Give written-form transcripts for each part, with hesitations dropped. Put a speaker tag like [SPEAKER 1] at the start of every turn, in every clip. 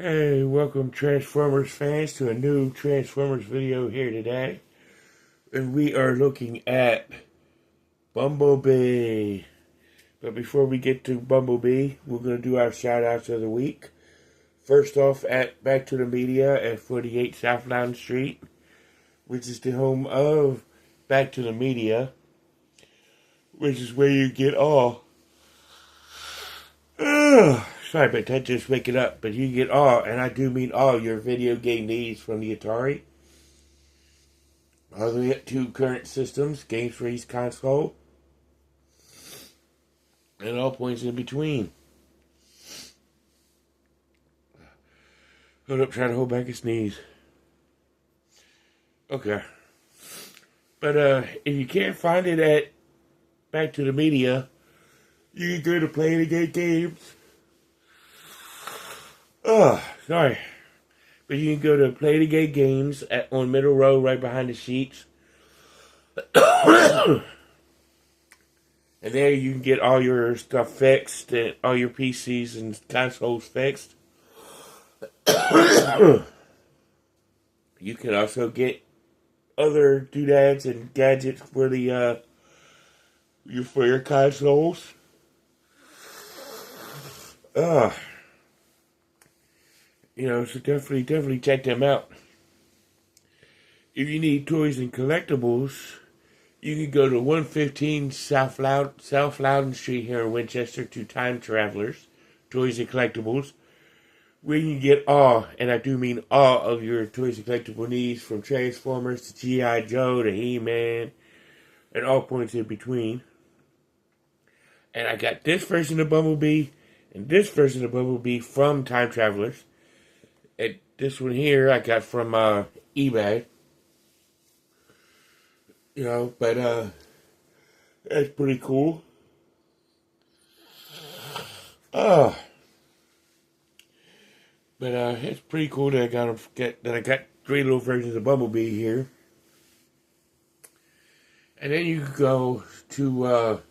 [SPEAKER 1] Hey, welcome Transformers fans to a new Transformers video here today. And we are looking at Bumblebee. But before we get to Bumblebee, we're going to do our shout outs of the week. First off, at Back to the Media at 48 South Loudon Street, which is the home of Back to the Media, which is where you get all. Sorry about that, just waking up. But you get all, and I do mean all, your video game needs from the Atari, all the way up to current systems, games for each console, and all points in between. Hold up, trying to hold back a sneeze. Okay. But if you can't find it at Back to the Media, you can go to Play the Good Games. Sorry. But you can go to Play the Good Games on Middle Row, right behind the sheets. And there you can get all your stuff fixed, and all your PCs and consoles fixed. You can also get other doodads and gadgets for the for your consoles. So definitely check them out. If you need toys and collectibles, you can go to 115 South Loudon Street here in Winchester to Time Travelers, Toys and Collectibles, where you can get all, and I do mean all, of your toys and collectible needs, from Transformers to G.I. Joe to He-Man, and all points in between. And I got this version of Bumblebee and this version of Bumblebee from Time Travelers. And this one here I got from eBay. But that's pretty cool. But it's pretty cool that I got three little versions of Bumblebee here. And then you can go to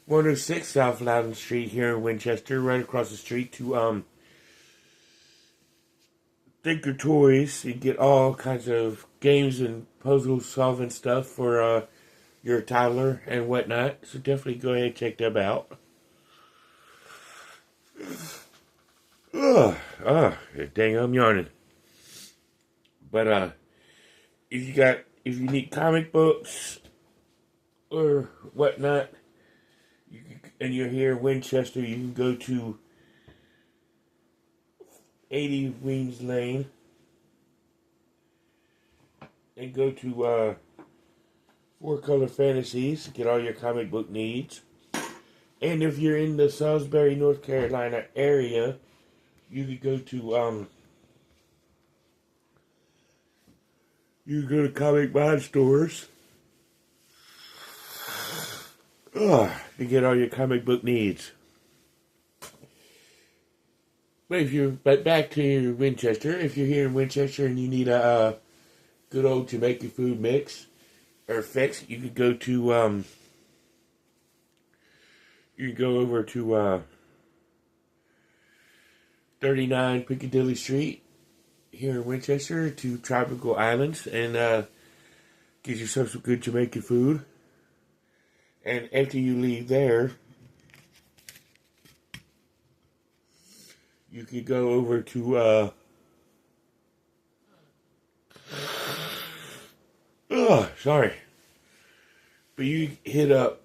[SPEAKER 1] 106 South Loudon Street here in Winchester, right across the street to Thinker Toys. You get all kinds of games and puzzle solving stuff for your toddler and whatnot. So definitely go ahead and check them out. Dang, I'm yawning. But if you need comic books or whatnot, and you're here in Winchester, you can go to 80 Weems Lane and go to Four Color Fantasies to get all your comic book needs. And if you're in the Salisbury, North Carolina area, you could go to Comic Bond stores to get all your comic book needs. But back to Winchester. If you're here in Winchester and you need a good old Jamaican food mix or fix, you could go to over to 39 Piccadilly Street here in Winchester to Tropical Islands and get yourself some good Jamaican food. And after you leave there, you could go over to sorry. But you hit up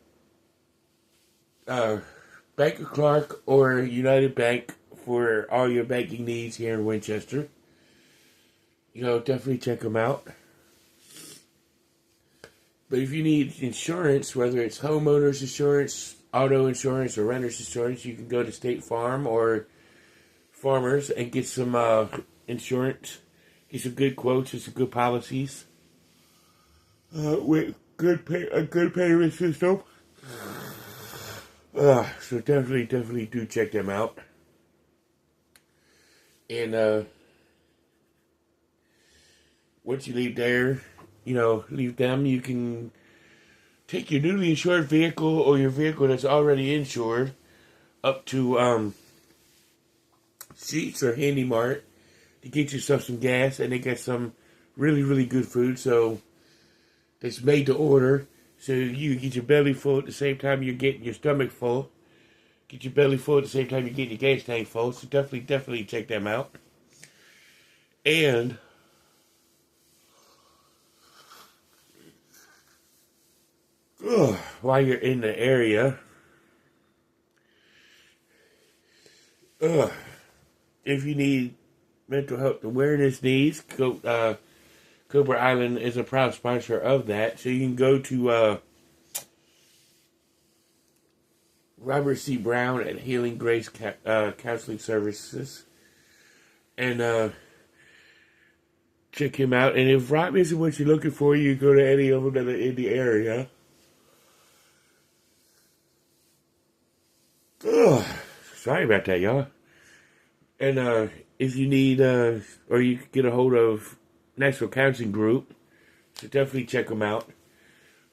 [SPEAKER 1] Bank of Clark or United Bank for all your banking needs here in Winchester. Definitely check them out. But if you need insurance, whether it's homeowners insurance, auto insurance, or renter's insurance, you can go to State Farm or Farmers and get some insurance. Get some good quotes and some good policies. With a good payment system. So definitely do check them out. And once you leave there, leave them, you can take your newly insured vehicle or your vehicle that's already insured up to Sheets or Handy Mart to get yourself some gas, and they got some really, really good food. So that's made to order. So you get your belly full at the same time you're getting your stomach full. Get your belly full at the same time you're getting your gas tank full. So definitely check them out. And while you're in the area, if you need mental health awareness needs, Cobra Island is a proud sponsor of that. So you can go to Robert C. Brown at Healing Grace Counseling Services and check him out. And if rock isn't what you're looking for, you go to any of them that are in the area. Sorry about that, y'all. And if you need, or you can get a hold of National Counseling Group, so definitely check them out.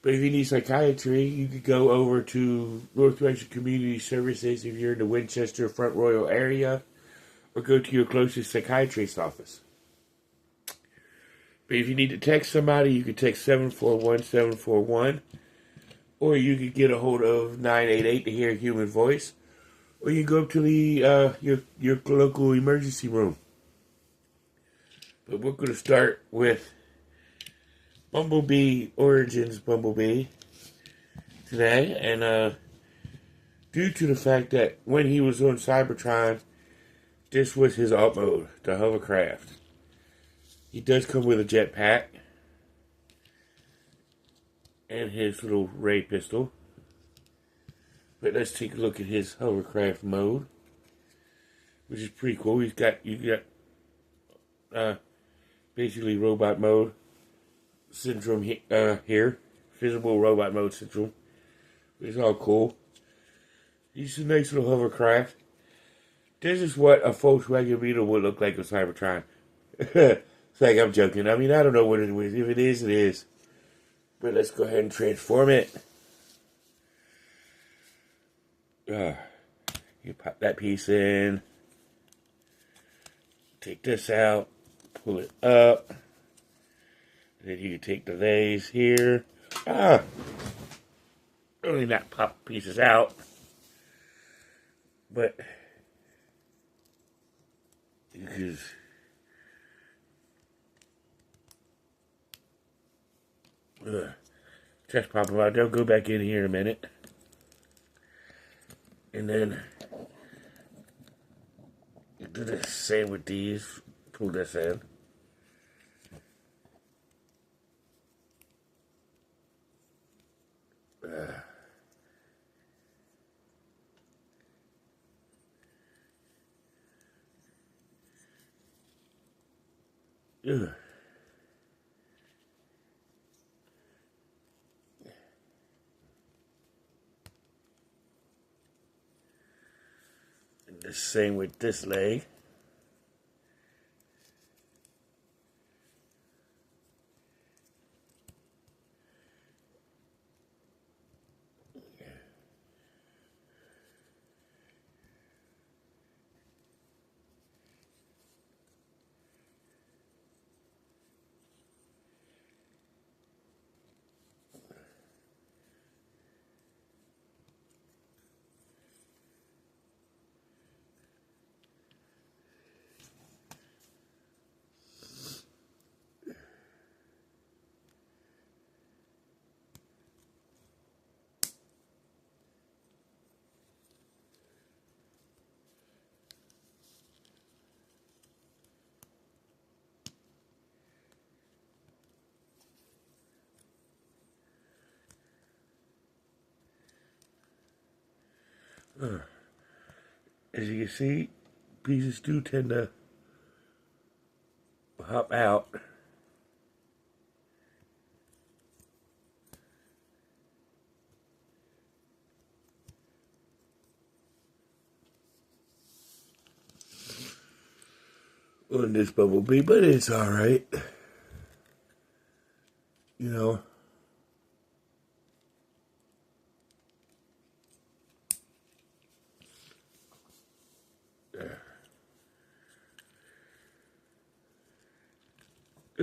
[SPEAKER 1] But if you need psychiatry, you could go over to Northwestern Community Services if you're in the Winchester Front Royal area, or go to your closest psychiatrist office. But if you need to text somebody, you can text 741-741, or you could get a hold of 988 to hear a human voice, or you can go up to the your local emergency room. But we're going to start with Bumblebee Origins Bumblebee today, and due to the fact that when he was on Cybertron, this was his alt mode, the hovercraft. He does come with a jetpack and his little ray pistol. But let's take a look at his hovercraft mode, which is pretty cool. You got basically robot mode syndrome here, visible robot mode syndrome. It's all cool. He's a nice little hovercraft. This is what a Volkswagen Beetle would look like with Cybertron. It's like I'm joking. I mean, I don't know what it is. If it is, it is. But let's go ahead and transform it. You pop that piece in. Take this out. Pull it up. Then you can take the legs here. Only not pop pieces out. But you can just pop them out. They'll go back in here in a minute. And then you do the same with these. Pull this in. The same with this leg. As you can see, pieces do tend to hop out. On this Bumblebee, but it's alright. You know.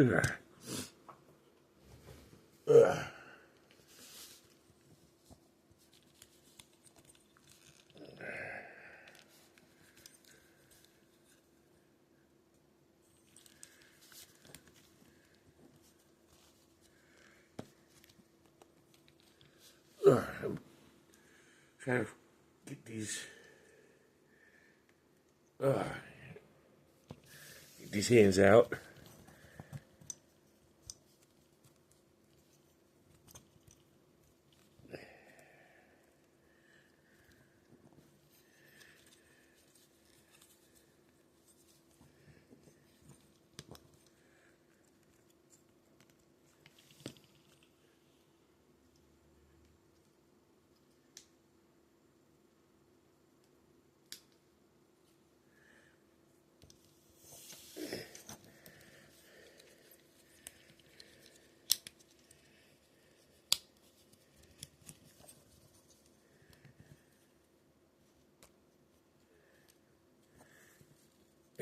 [SPEAKER 1] Ugh. Ugh. I'm trying to get these hands out.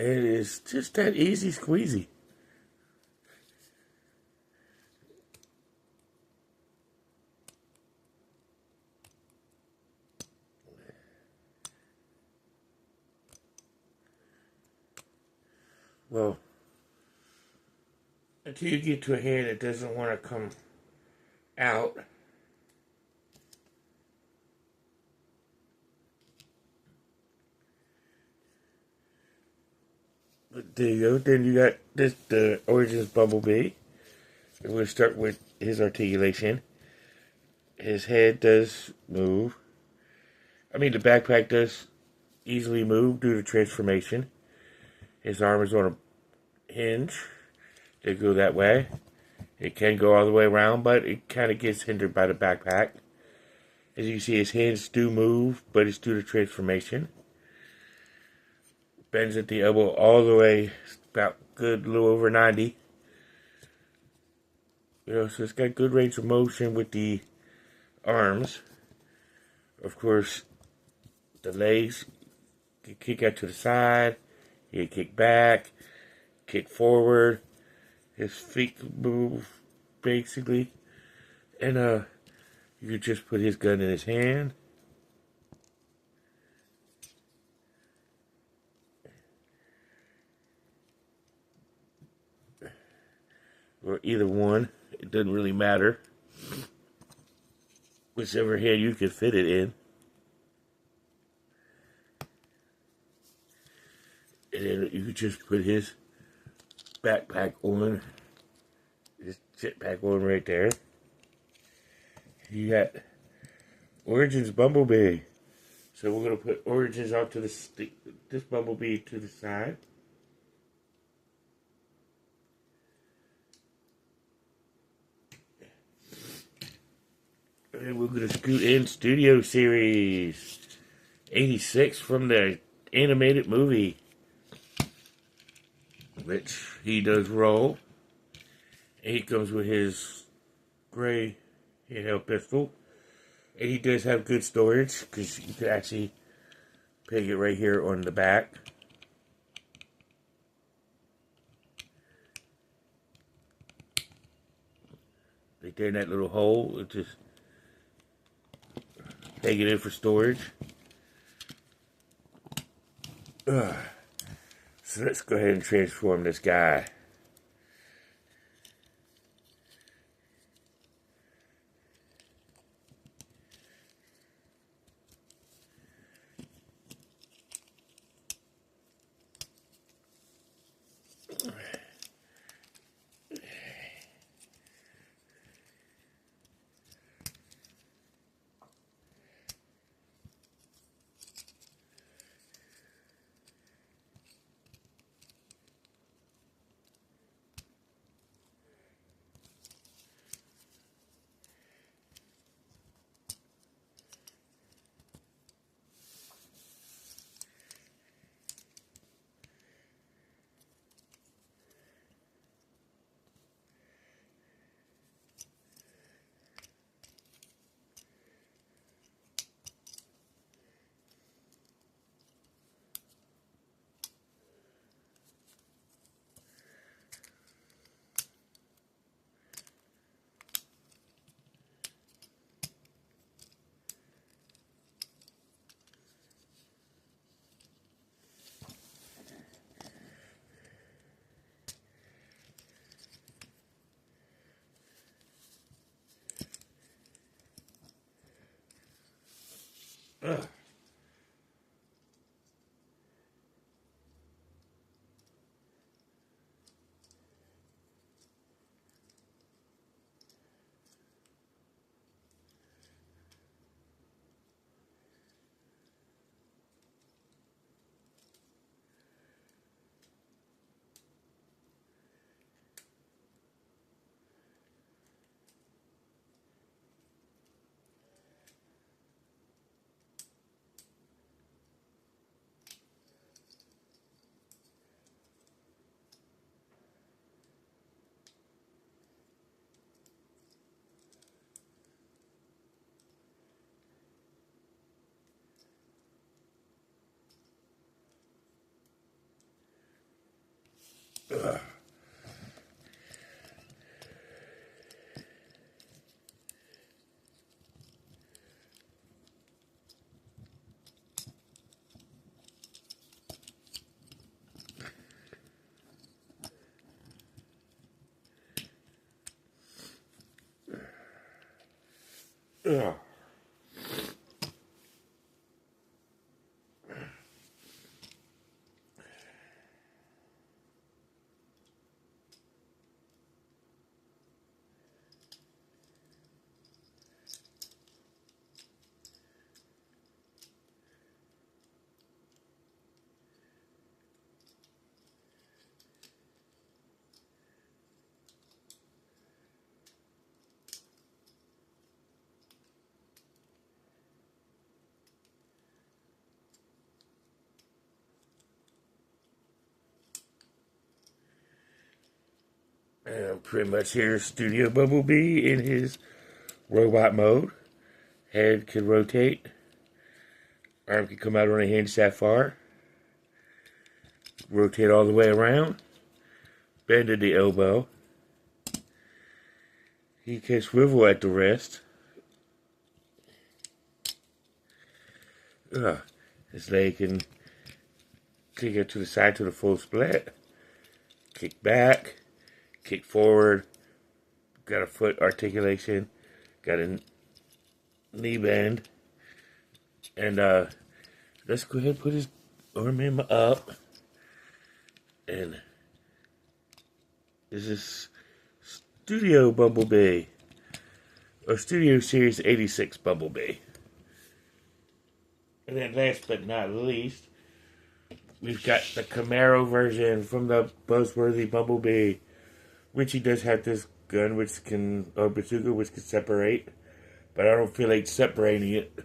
[SPEAKER 1] It is just that easy squeezy. Well, until you get to a hand that doesn't want to come out, but there you go. Then you got this, the Origins Bumblebee. We're going to start with his articulation. His head does move. I mean, the backpack does easily move due to transformation. His arm is on a hinge. They go that way. It can go all the way around, but it kind of gets hindered by the backpack. As you can see, his hands do move, but it's due to transformation. Bends at the elbow all the way, about good, a little over 90. You know, so it's got good range of motion with the arms. Of course, the legs can kick out to the side. He can kick back, kick forward. His feet move, basically. And you could just put his gun in his hand. Or either one. It doesn't really matter. Whichever hand you can fit it in. And then you could just put his backpack on. His jetpack on right there. You got Origins Bumblebee. So we're going to put Origins off to this Bumblebee to the side. And we're going to scoot in Studio Series 86 from the animated movie, which he does roll. And he comes with his gray handheld pistol. And he does have good storage, because you could actually peg it right here on the back. Right there in that little hole, it just peg it in for storage. So let's go ahead and transform this guy. Ugh. Ugh. Ugh. And pretty much here's Studio Bumblebee in his robot mode. Head can rotate. Arm can come out on a hinge that far. Rotate all the way around. Bend at the elbow. He can swivel at the wrist. His leg can kick it to the side to the full split. Kick back. Kick forward. Got a foot articulation. Got a knee bend. And let's go ahead and put his arm up. And this is Studio Bumblebee. Or Studio Series 86 Bumblebee. And then last but not least, we've got the Camaro version from the Buzzworthy Bumblebee, which he does have this gun, which can, or bazooka, which can separate. But I don't feel like separating it,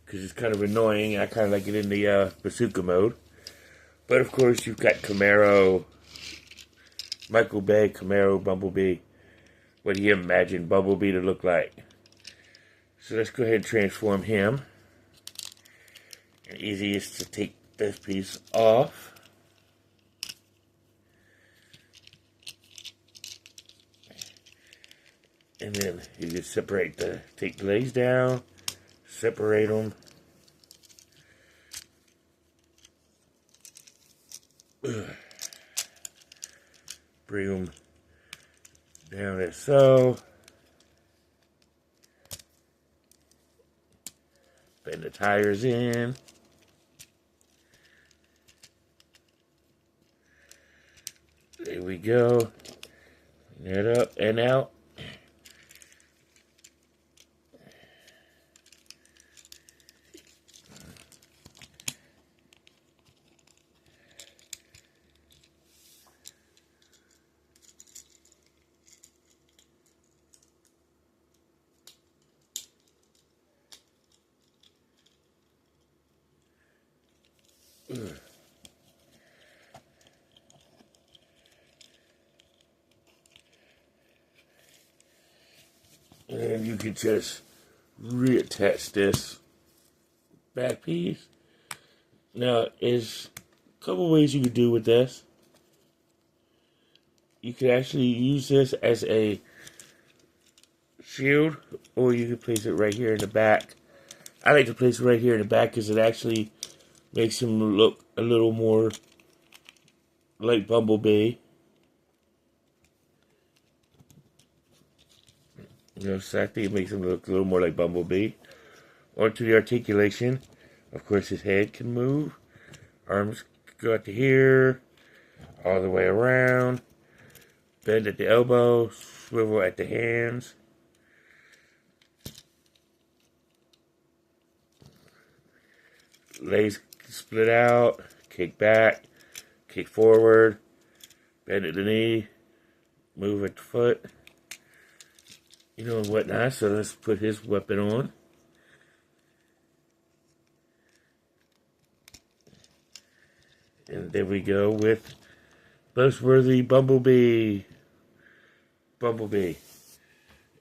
[SPEAKER 1] because it's kind of annoying. I kind of like it in the bazooka mode. But of course, you've got Camaro, Michael Bay, Camaro, Bumblebee. What do you imagine Bumblebee to look like? So let's go ahead and transform him. And easiest to take this piece off. And then you just take the legs down, separate them. Bring them down as so. Bend the tires in. There we go. That up and out. And you can just reattach this back piece. Now, there's a couple ways you could do with this. You could actually use this as a shield, or you could place it right here in the back. I like to place it right here in the back because it actually makes him look a little more like Bumblebee. You know, so I think it makes him look a little more like Bumblebee. onto the articulation. Of course, his head can move. Arms go out to here, all the way around. Bend at the elbow, swivel at the hands. Legs split out, kick back, kick forward, bend at the knee, move at the foot, and whatnot. So let's put his weapon on. And there we go with Buzzworthy Bumblebee.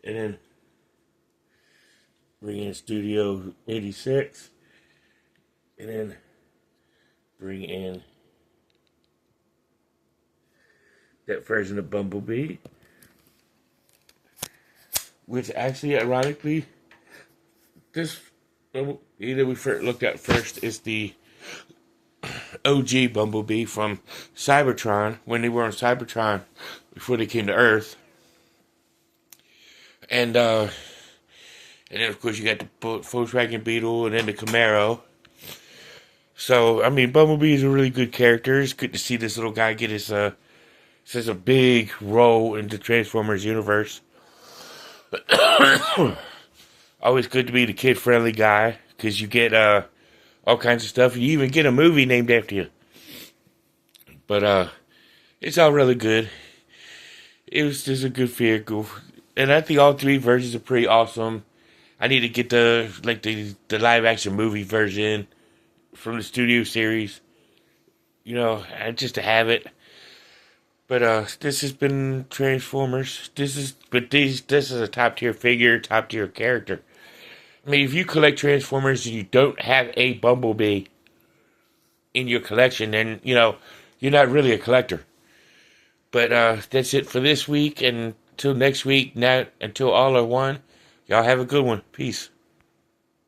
[SPEAKER 1] And then bring in Studio 86. And then bring in that version of Bumblebee. Which actually, ironically, this Bumblebee that we looked at first is the OG Bumblebee from Cybertron, when they were on Cybertron before they came to Earth. And then of course you got the Volkswagen Beetle and then the Camaro. So, I mean, Bumblebee is a really good character. It's good to see this little guy get his such a big role in the Transformers universe. Always good to be the kid-friendly guy, because you get all kinds of stuff. You even get a movie named after you. But it's all really good. It was just a good vehicle. And I think all three versions are pretty awesome. I need to get the live-action movie version from the studio series, just to have it. But this has been Transformers. This is a top tier figure, top tier character. I mean, if you collect Transformers and you don't have a Bumblebee in your collection, then you're not really a collector. But that's it for this week, and until next week. Until all are one. Y'all have a good one. Peace.